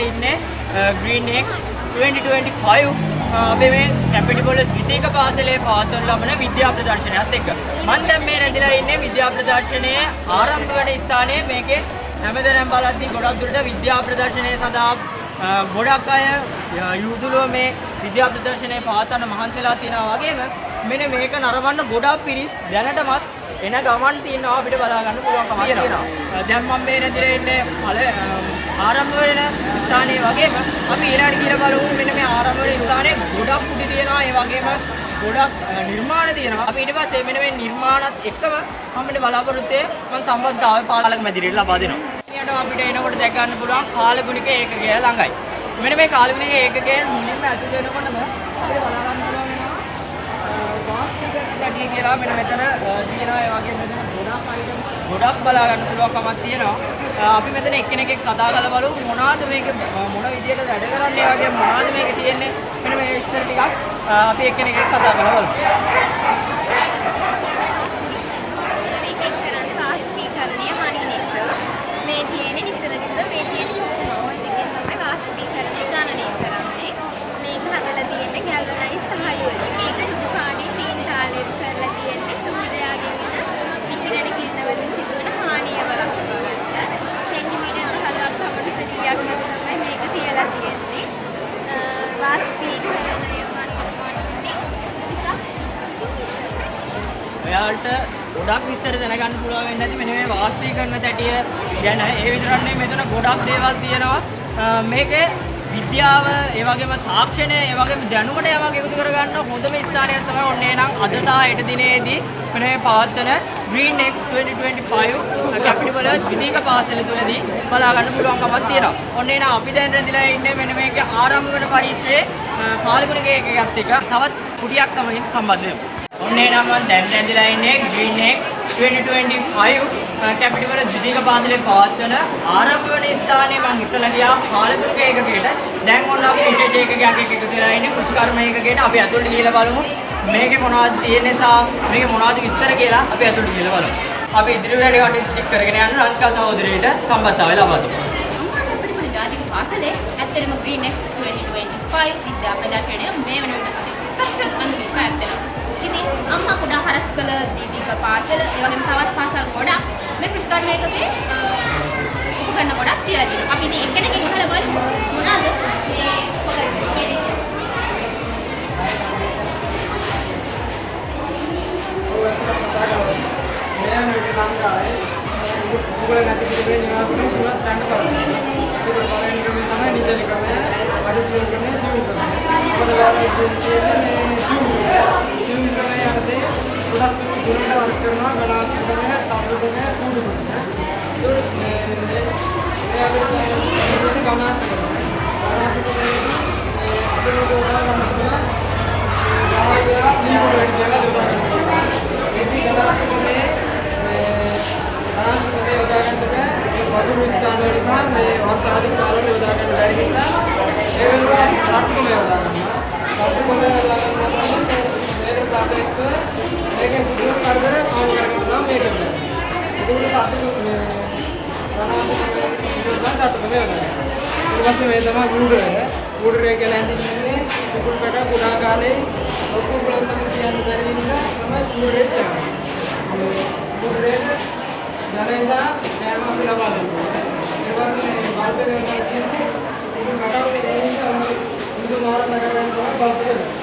ඉන්නේ Green X 2025 අපේ මේ කැපිටිපොළ ද්විතීක පාසලේ පවත්වන ලබන විද්‍යා ප්‍රදර්ශනයත් එක්ක මම දැන් මේ රැඳිලා ඉන්නේ විද්‍යා ප්‍රදර්ශනයේ ආරම්භ වෙන ස්ථානයේ. මේකේ හැමදෙනාම බලද්දී ගොඩක් දුරට විද්‍යා ප්‍රදර්ශනය සඳහා ගොඩක් අය යොසුලුව මේ විද්‍යා ප්‍රදර්ශනයේ පවත්වන මහන්සිලා තියෙනවා වගේම මෙන්න මේක නරඹන්න ගොඩක් පිරිස් දැනටමත් එන ගමන් තියෙනවා අපිට බලා ගන්න පුළුවන්කම තියෙනවා. දැන් මම මේ රැඳිලා ඉන්නේ ආරම්භ වෙන ස්ථානයේ වගේම අපි ඊළඟට කියලා බලමු මෙන්න මේ ආරම්භ වෙන ස්ථානයේ ගොඩක් කුටි තියෙනවා. ඒ වගේම ගොඩක් නිර්මාණ තියෙනවා. අපි ඊට පස්සේ මෙන්න මේ නිර්මාණත් එක්කම අපිට බලාපොරොත්තු මම සම්බන්ධතාවය පාලක මැදිරියට ලබා දෙනවා. ඊට අපිට එනකොට දැක ගන්න පුළුවන් කාලගුණික ඒකකය ළඟයි. මෙන්න මේ කාලගුණික ඒකකයෙන් මුලින්ම ඇතුල් වෙනකොටම අපිට බලා ගන්න පුළුවන් ගැටිය කියලා මෙන්න මෙතන තියෙනවා. ඒ වගේම මෙතන ගොඩක් බලා ගන්න පුළුවන්කමක් තියෙනවා. අපි මෙතන එක්කෙනෙක් කතා කරලා බලමු මොනවාද මේක මොන විදියට වැඩ කරන්නේ. ඒ වගේම මොනවාද මේක තියෙන්නේ මෙන්න මේ විස්තර ටිකක් අපි එක්කෙනෙක් කතා කරලා බලමු. මේක කරන්නේ වාෂ්පීකරණය මනිනෙත් මේ තියෙන්නේ නිතරම මේ තියෙන්නේ කොහොමද කියන්නේ තමයි වාෂ්පීකරණය ගණනය කරන්නේ. මේක හදලා තියෙන්නේ ගැල්වනයිස් සහයෝගයෙන්. මේක සුදු පාටින් තීන තාලෙත් කරලා තියෙන්නේ සූර්යාගෙන් එන විකිරණ කිරණ වලින් සිදුවන හානිය වළක්වා ගන්න. සෙන්ටිමීටර් 4ක් පමණ සැරියක් තමයි මේක තියලා තියෙන්නේ. වාෂ්පීකරණය ඔයාලට ගොඩක් විස්තර දැනගන්න පුළුවන් වෙන්නේ නැති මෙන්න මේ වාස්තීකරණ තැටිය ගැන. ඒ විතරක් නෙවෙයි මෙතන ගොඩක් දේවල් තියෙනවා. මේකේ විද්‍යාව, ඒ වගේම තාක්ෂණය, ඒ වගේම දැනුමට යමක් එකතු කරගන්න හොඳම ස්ථානයක් තමයි ඔන්නේ නම් අද සහ හෙට දිනේදී මේ පවත්වන Green X 2025 කැපිටිපොළ ද්විතීක පාසල තුලදී බලා ගන්න පුළුවන්කමක් තියෙනවා. ඔන්නේ නම් අපි දැන් රැඳිලා ඉන්නේ මෙන්න මේකේ ආරම්භ වෙන පරිශ්‍රයේ කාලගුණික ඒකකයක් එක්ක තවත් කුටියක් සමගින් සම්බන්ධ වෙමු. ඔන්නේ නම් මම දැන් රැඳිලා ඉන්නේ Green X 2025 කැපිටිපොළ ද්විතීක පාසලේ පවත්වන ආරම්භ වෙන ස්ථානයේ මම ඉස්සලා ගියා කාලගුණික ඒකකයට. දැන් ඔන්න අපි විශේෂ ඒකකයක් එක්ක එකතු වෙලා ඉන්නේ කෘෂිකර්ම ඒකකයට. අපි ඇතුළට ගිහලා බලමු මේකේ මොනවද තියෙන්නේ සහ මේකේ මොනවද විස්තර කියලා අපි ඇතුළට ගිහලා බලමු. අපි ඉදිරි වැඩ කටයුතු ටික කරගෙන යන රංස්කා සහෝදරියට සම්බන්ධතාවය ලබා දෙමු. කැපිටිපොළ ජාතික පාසලේ ඇත්තටම Green X 2025 විද්‍යා ප්‍රදර්ශනය මේ වෙනකොට අපි අන්තිමට පැවැත්වෙනවා. ඉතින් අම්මා කුඩා හරස්කල දීදික පාසල ඒ වගේම තවත් පාසල් ගොඩක් මේ කෘෂිකර්ම ඒකකේ උපකරණ ගොඩක් තියලා තියෙනවා. අපි ඉතින් එක්කෙනෙක්ගෙන් අහලා බලමු මොනවාද මේ උපකරණ කියන්නේ. Google nanti kita beri nama pun buat tanda pada. Kita boleh kami nama ni jadi kami ada siapa kami siapa kami. Pada waktu itu siapa ni siapa kami yang ada. Sudah turun dah kerana kalau siapa kami tahu kami kudu kami. Itu ni ada jadi kami karena siapa kami itu orang kami. Kalau dia ni boleh dia lah juga. Jadi kalau kami මේ උදාහරණයක් වතුරු ස්ථාන වල සහ මේ වර්ෂාදී කාලවල උදාහරණ බැරි නිසා ඒ වෙනවා සාර්ථක මේ උදාහරණ. සාර්ථක මේ උදාහරණ තමයි මේකට සාපේක්ෂව මේකේ සුදු කරදර කවුරු කරනවා මේක වෙනවා. ඒකට සාර්ථක මේ සාර්ථක මේ උදාහරණ. ඊට පස්සේ මේ තමයි ගුඩරේ කියලා හඳුන්වන්නේ කුකුල්කට කුඩා කාලේ ලොකු ප්‍රශ්න කියන්න බැරි නිසා තමයි ගුඩරේ කියන්නේ. ගුඩරේ ජනේසා නෑම අපි ලබා දෙනවා. ඒ වගේම බල්බේ කියන්නේ ඒක කටවුනේ ඒ නිසා මුදු මාර නගරයන් තමයි බල්බ් දෙන්නේ.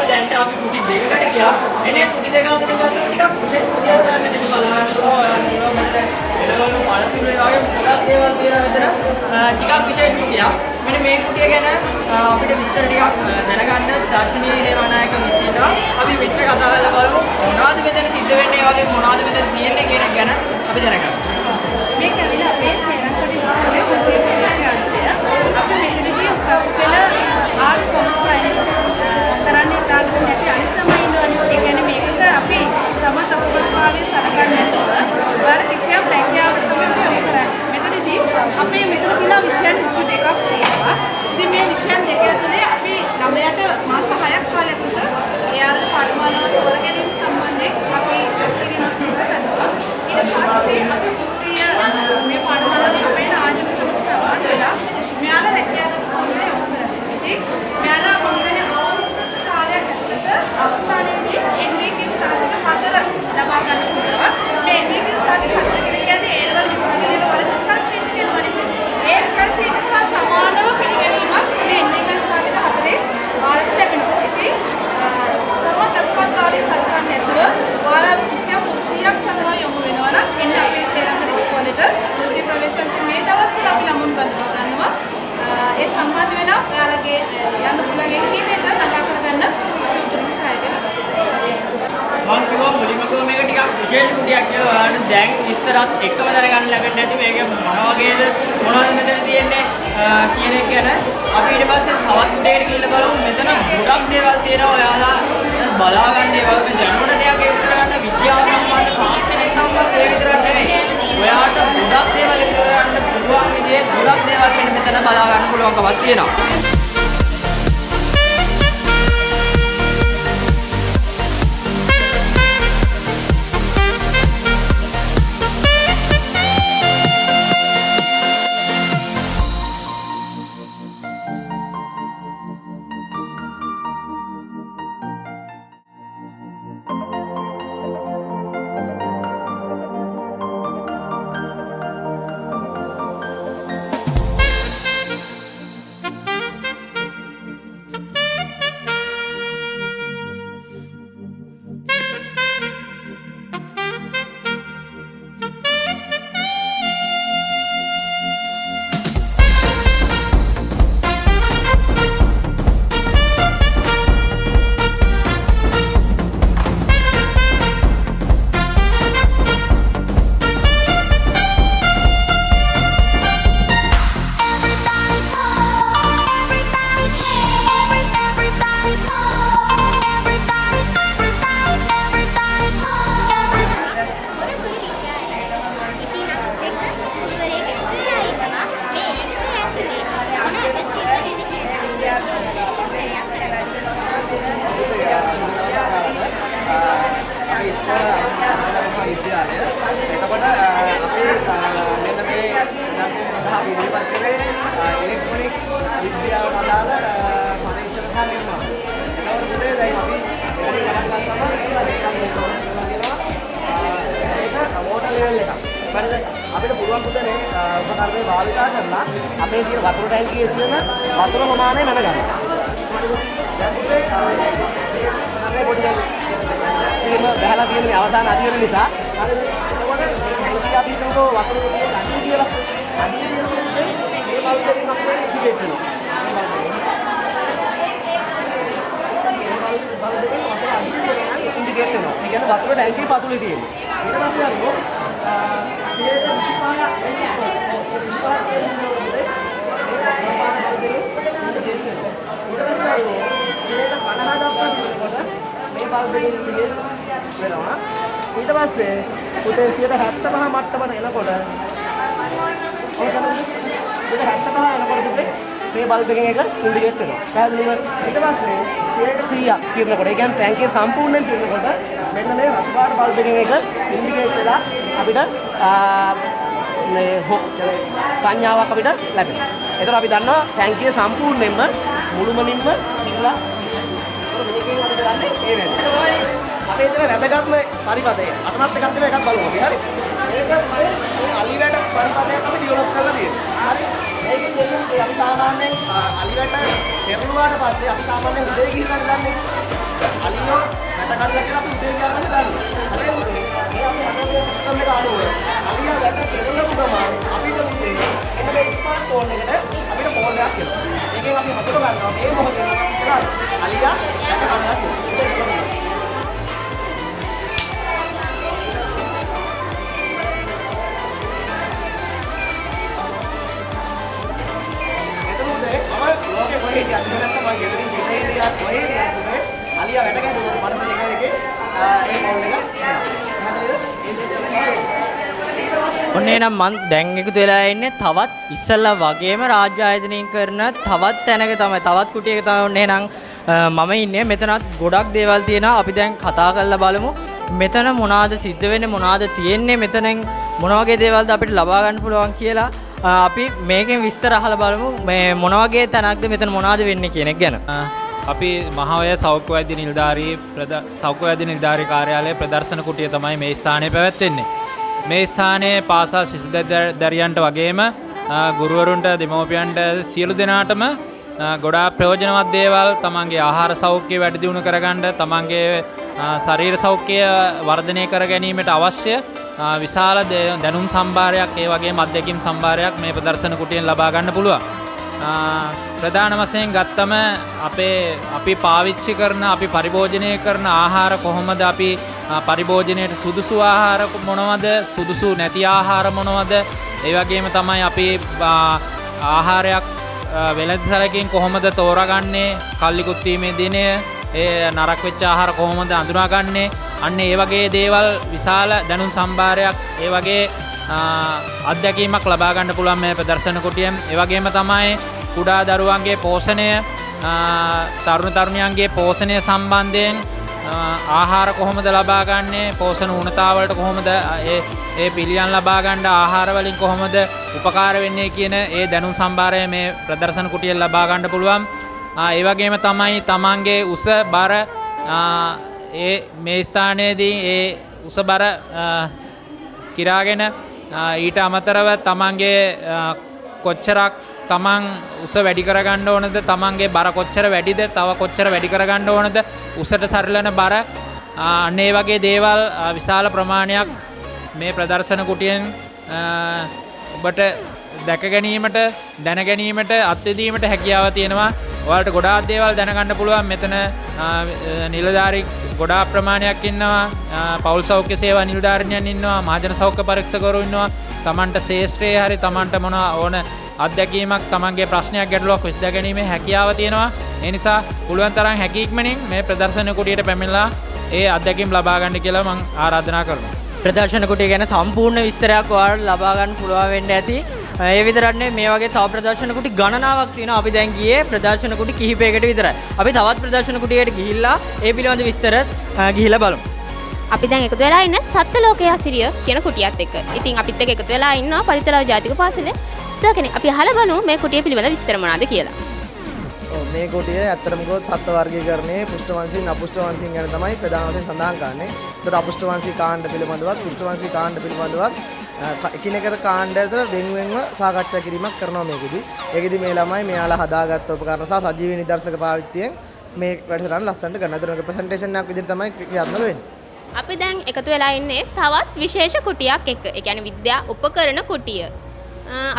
දැන් අපි කුටි දෙකකට ගියා. එනේ කුටි දෙක අතර ගන්න ටිකක් විශේෂ කුටියක් ගන්න මෙතන බලන්න පුළුවන්. එළවලු පළතුරු වගේ ගොඩක් දේවල් තියෙනවා මෙතන. ටිකක් විශේෂ කුටියක්. මෙන්න මේ කුටිය ගැන අපිට විස්තර ටිකක් දැනගන්න දර්ශනීය හේමනායක මිස් ඉන්නවා. අපි විස්තර කතා කරලා බලමු. මොනවද මෙතන සිද්ධ වෙන්නේ වගේ මොනවද මෙතන තියෙන්නේ කියන ගැන අපි දැනගමු. මේක ඇවිල්ලා අපේ සේරංගඩි විභාගයේ පොතේ ප්‍රවේශාංශය. විශේෂ කුටියක් කියලා ඔයාලට දැන් විස්තරත් එක්කම දැනගන්න ලැබෙන්නේ නැති මේක මොන වගේද මොනවද මෙතන තියෙන්නේ කියන එක ගැන අපි ඊට පස්සේ තවත් දෙයකට ගිහිල්ලා බලමු. මෙතන ගොඩක් දේවල් තියෙනවා ඔයාලා බලා ගන්න ඒවා මේ දැනුණ දෙයක් ඒක කරගන්න විද්‍යාව සම්බන්ධ තාක්ෂණය සම්බන්ධ ඒ විතරක් නෙවෙයි. ඔයාට ගොඩක් දේවල් කරගන්න පුළුවන් විදිහේ ගොඩක් දේවල් මෙතන බලා ගන්න පුළුවන්කමක් තියෙනවා. අපිට පුළුවන් පුතේ උපකරණේ භාවිතා කරලා අපේ තියෙන වතුර ටැංකියේ තියෙන වතුර ප්‍රමාණය මැනගන්න. දැන් පුතේ අපේ පොඩි එහෙම බහලා තියෙන මේ අවසාන අධියන නිසා හරිද? එතකොට අපි හිතමු වතුර දෙකේ අඩිය කියලා. අඩිය කියන්නේ මේ බල්බ් එකෙන් අපේ ඉන්ඩිකේට් වෙනවා. ඉන්ඩිකේට් වෙනවා. ඒ කියන්නේ වතුර ටැංකිය පතුලේ තියෙන්නේ. ඊට පස්සේ අරෝ ඊට පස්සේ පුතේ 75 මට්ටමට එනකොට ඔය තමයි 75 එනකොට පුතේ මේ බල්බ් එකෙන් එක ඉන්ඩිකේට් වෙනවා. පැහැදිලිද? ඊට පස්සේ 100ක් පිරනකොට ඒ කියන්නේ ටැංකිය සම්පූර්ණයෙන් පිරනකොට මෙන්න මේ රතු පාට බල්බ් එකෙන් එක ඉන්ඩිකේට් වෙලා අපිට මේ සංඥාවක් අපිට ලැබෙනවා. ඒතර අපි දන්නවා ටැංකිය සම්පූර්ණයෙන්ම මුළුමනින්ම පිරලා මේකෙන් අපිට ගන්න ඒ වෙන්නේ. අපේ ඉතන වැදගත්ම පරිපතය. අතනත් එකක් දෙන එකක් බලමු අපි. හරි. මේක මේ අලිවැට පරිපතයක් අපි ඩෙවලොප් කරලා තියෙනවා. හරි. මේකෙන් දෙන්නේ අපි සාමාන්‍යයෙන් අලිවැට පෙරළුවාට පස්සේ අපි සාමාන්‍යයෙන් උදේ ගිහින් ගන්නන්නේ. අලියෝ වැට කඩලා කියලා අපි උදේ ගියා ගන්න ගන්නවා. හරි. මේ අපි අතේ සිස්ටම් එක අනුව අලියා වැට පෙරළුවම ගමන් අපිට මුදේ එන්න මේ ස්මාර්ට් ෆෝන් එකට අපිට ෆෝන් එකක් එනවා. ඒකෙන් අපි හතර ගන්නවා. මේ මොහොතේ අලියා වැට කඩලා තියෙනවා. අලියා වැඩ ගැටුණා මනස එකේ ඒ කෝල් එක ඔන්න එහෙනම් මම දැන් එකතු වෙලා ඉන්නේ තවත් ඉස්සල්ලා වගේම රාජ්‍ය ආයතනයෙන් කරන තවත් තැනක තමයි තවත් කුටියක තමයි ඔන්න එහෙනම් මම ඉන්නේ මෙතනත් ගොඩක් දේවල් තියෙනවා අපි දැන් කතා කරලා බලමු මෙතන මොනවාද සිද්ධ වෙන්නේ මොනවාද තියෙන්නේ මෙතනෙන් මොන වගේ දේවල්ද අපිට ලබා ගන්න පුළුවන් කියලා අපි මේකෙන් විස්තර අහලා බලමු මේ මොන වගේ තැනක්ද මෙතන මොනවාද වෙන්නේ කියන එක ගැන. අපි මහවැය සෞඛ්‍ය වෛද්‍ය නිලධාරී කාර්යාලයේ ප්‍රදර්ශන කුටිය තමයි මේ ස්ථානයේ පැවැත්වෙන්නේ. මේ ස්ථානයේ පාසල් ශිශු දැරියන්ට වගේම ගුරුවරුන්ට දෙමව්පියන්ට සියලු දෙනාටම ගොඩාක් ප්‍රයෝජනවත් දේවල් තමන්ගේ ආහාර සෞඛ්‍ය වැඩි දියුණු කරගන්න තමන්ගේ ශරීර සෞඛ්‍ය වර්ධනය කර ගැනීමට අවශ්‍ය විශාල දැනුම් සම්භාරයක් ඒ වගේම අත්දැකීම් සම්භාරයක් මේ ප්‍රදර්ශන කුටියෙන් ලබා ගන්න පුළුවන්. ප්‍රධාන වශයෙන් ගත්තම අපි පාවිච්චි කරන අපි පරිභෝජනය කරන ආහාර කොහොමද අපි පරිභෝජනයට සුදුසු ආහාර මොනවද, සුදුසු නැති ආහාර මොනවද, ඒ වගේම තමයි අපි ආහාරයක් වෙළඳසැලකින් කොහොමද තෝරාගන්නේ, කල්ලිකුත් වීමේ දිනය, ඒ නරක වෙච්ච ආහාර කොහොමද අඳුනාගන්නේ, අන්න ඒ වගේ දේවල් විශාල දැනුම් සම්භාරයක්, ඒ වගේ අත්දැකීමක් ලබා ගන්න පුළුවන් මේ ප්‍රදර්ශන කුටියෙන්. ඒ වගේම තමයි කුඩා දරුවන්ගේ පෝෂණය, තරුණ තරුණියන්ගේ පෝෂණය සම්බන්ධයෙන් ආහාර කොහොමද ලබා ගන්නේ, පෝෂණ ඌනතාවලට කොහොමද ඒ පිළියම් ලබා ගන්න, ආහාර වලින් කොහොමද උපකාර වෙන්නේ කියන ඒ දැනුම් සම්භාරය මේ ප්‍රදර්ශන කුටියෙන් ලබා ගන්න පුළුවන්. ඒ වගේම තමයි තමන්ගේ උස බර ඒ මේ ස්ථානයේදී ඒ උස බර කිරාගෙන ඊට අමතරව තමන්ගේ කොච්චරක් තමන් උස වැඩි කරගන්න ඕනද, තමන්ගේ බර කොච්චර වැඩිද, තව කොච්චර වැඩි කරගන්න ඕනද, උසට සරිලන බර, අන්න ඒ වගේ දේවල් විශාල ප්‍රමාණයක් මේ ප්‍රදර්ශන කුටියෙන් ඔබට දැක ගැනීමට, දැන ගැනීමට, අත්විඳීමට හැකියාව තියෙනවා. ඔයාලට ගොඩාක් දේවල් දැනගන්න පුළුවන්. මෙතන නිලධාරි ගොඩාක් ප්‍රමාණයක් ඉන්නවා, පෞල් සෞඛ්‍ය සේවා නිලධාරිනියන් ඉන්නවා, මහජන සෞඛ්‍ය පරීක්ෂකවරු ඉන්නවා. තමන්ට ශේෂ්ත්‍රයේ හරි තමන්ට මොන ඕන අත්දැකීමක්, තමන්ගේ ප්‍රශ්නයක් ගැටලුවක් විසඳ ගැනීමේ හැකියාව තියෙනවා. ඒ නිසා පුළුවන් තරම් හැකි ඉක්මනින් මේ ප්‍රදර්ශන කුටියට පැමිණලා ඒ අත්දැකීම් ලබා ගන්න කියලා මම ආරාධනා කරනවා. ප්‍රදර්ශන කුටිය ගැන සම්පූර්ණ විස්තරයක් ඔයාලට ලබා ගන්න පුළුවන් වෙන්න ඇති. ඒ විතරක් නෙවෙයි, මේ වගේ තව ප්‍රදර්ශන කුටි ගණනාවක් තියෙනවා. අපි දැන් ගියේ ප්‍රදර්ශන කුටි කිහිපයකට විතරයි. අපි තවත් ප්‍රදර්ශන කුටියකට ගිහිල්ලා ඒ පිළිබඳ විස්තර ගිහිල්ලා බලමු. අපි දැන් එකතු වෙලා ඉන්න සත්ත්ව ලෝකයේ අසිරිය කියන කුටියත් එක්ක. ඉතින් අපිත් එක්ක එකතු වෙලා ඉන්නවා පරිතලාව ජාතික පාසලේ සර් කෙනෙක්. අපි අහලා බලමු මේ කුටිය පිළිබඳ විස්තර මොනවද කියලා. මේ කුටියේ ඇත්තටම ගොත් සත්ත්ව වර්ගීකරණයේ පුෂ්ඨවංශීන් අපුෂ්ඨවංශීන් ගැන තමයි ප්‍රධාන වශයෙන් සඳහන් කරන්නේ. ඒතර අපුෂ්ඨවංශී කාණ්ඩ පිළිබඳවත් පුෂ්ඨවංශී කාණ්ඩ පිළිබඳවත් එකිනෙකට කාණ්ඩ අතර වෙන්වෙන්ව සාකච්ඡා කිරීමක් කරනවා මේකෙදි. ඒකෙදි මේ ළමයි මෙයාලා හදාගත්ත උපකරණ සහ සජීවී නිදර්ශක පාවිච්චියෙන් මේ වැඩසටහන ලස්සනට ගන්න. ඒතර මේක ප්‍රසන්ටේෂන් එකක් විදිහට තමයි ක්‍රියාත්මක වෙන්නේ. අපි දැන් එකතු වෙලා ඉන්නේ තවත් විශේෂ කුටියක් එක්ක. ඒ කියන්නේ විද්‍යා උපකරණ කුටිය.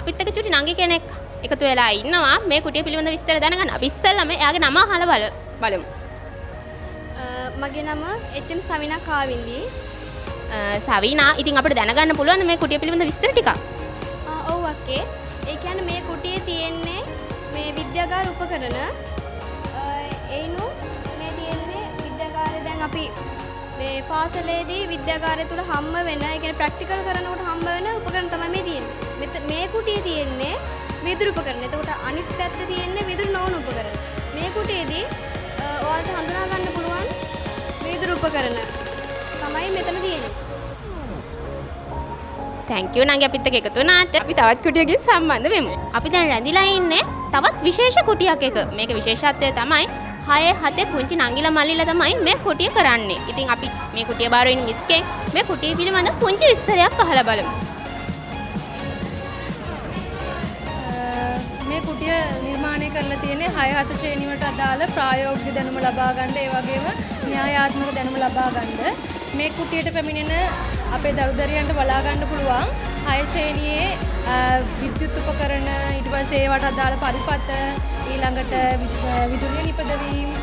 අපිත් එක්ක චුටි නංගි කෙනෙක් එකතු වෙලා ඉන්නවා මේ කුටිය පිළිබඳ විස්තර දැනගන්න. අපි ඉස්සෙල්ලාම එයාගේ නම අහලා බලමු. මගේ නම එච්.එම්. සවිනා කාවින්දි. සවිනා, ඉතින් අපිට දැනගන්න පුළුවන් මේ කුටිය පිළිබඳ විස්තර ටිකක්. ඔව් අක්කේ. ඒ කියන්නේ මේ කුටියේ තියෙන්නේ මේ විද්‍යාගාර උපකරණ. ඒනු මේ තියෙන්නේ විද්‍යාගාරේ දැන් අපි මේ පාසලේදී විද්‍යාගාරය තුල හම්බ වෙන, ඒ කියන්නේ ප්‍රැක්ටිකල් කරනකොට හම්බ වෙන උපකරණ තමයි මේ තියෙන්නේ. මේ කුටියේ තියෙන්නේ විදුලි උපකරණ. එතකොට අනිත් පැත්තේ තියෙන්නේ විදුලි නොවන උපකරණ. මේ කුටියේදී ඔයාලට හඳුනා ගන්න පුළුවන් විදුලි උපකරණ තමයි මෙතන තියෙන්නේ. thank you නංගි අපිත් එක්ක එකතු වුණාට. අපි තවත් කුටියකින් සම්බන්ධ වෙමු. අපි දැන් රැඳිලා ඉන්නේ තවත් විශේෂ කුටියක් එක. මේක විශේෂත්වය තමයි 6-7 පුංචි නංගිලා මල්ලිලා තමයි මේ කුටිය කරන්නේ. ඉතින් අපි මේ කුටිය බාර වෙන මිස්කෙන් මේ කුටිය පිළිබඳ පුංචි විස්තරයක් අහලා බලමු. මේ කුටිය නිර්මාණය කරලා තියෙන්නේ 6-7 ශ්‍රේණියට අදාළ ප්‍රායෝගික දැනුම ලබා ගන්න, ඒ වගේම න්‍යායාත්මක දැනුම ලබා ගන්න. මේ කුටියට පැමිණෙන අපේ දරුදරියන්ට බලා ගන්න පුළුවන් 6 ශ්‍රේණියේ විද්‍යුත් උපකරණ, ඊට පස්සේ ඒවට අදාළ පරිපත, ඊළඟට විදුලිය නිපදවීම්,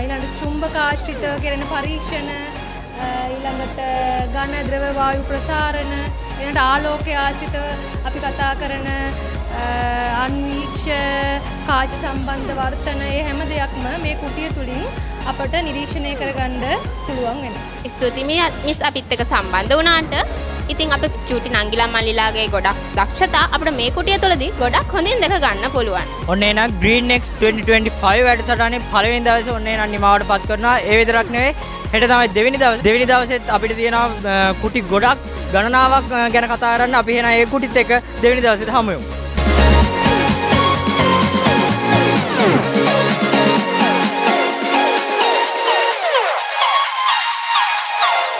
ඊළඟට චුම්බක ආශ්‍රිත කෙරෙන පරීක්ෂණ, ඊළඟට ඝන ද්‍රව වායු ප්‍රසාරණ, ඊළඟට ආලෝකය ආශ්‍රිතව අපි කතා කරන අන්වීක්ෂ කාච සම්බන්ධ වර්තන, ඒ හැම දෙයක්ම මේ කුටිය තුලින් අපට නිරීක්ෂණය කරගන්න පුළුවන් වෙනවා. ස්තුතියි මිස් අපිත් එක්ක සම්බන්ධ වුණාට. ඉතින් අපේ චූටි නංගිලා මල්ලිලාගේ ගොඩක් දක්ෂතා අපිට මේ කුටිය තුළදී ගොඩක් හොඳින් දැක ගන්න පුළුවන්. ඔන්න එහෙනම් Green Next 2025 වැඩසටහනේ පළවෙනි දවසේ ඔන්න එහෙනම් නිමාවට පත් කරනවා. ඒ විතරක් නෙවෙයි, හෙට තමයි දෙවෙනි දවසේ. දෙවෙනි දවසෙත් අපිට තියෙනවා කුටි ගොඩක් ගණනාවක් ගැන කතා කරන්න. අපි එහෙනම් ඒ කුටිත් එක්ක දෙවෙනි දවසේත් හමු වෙමු.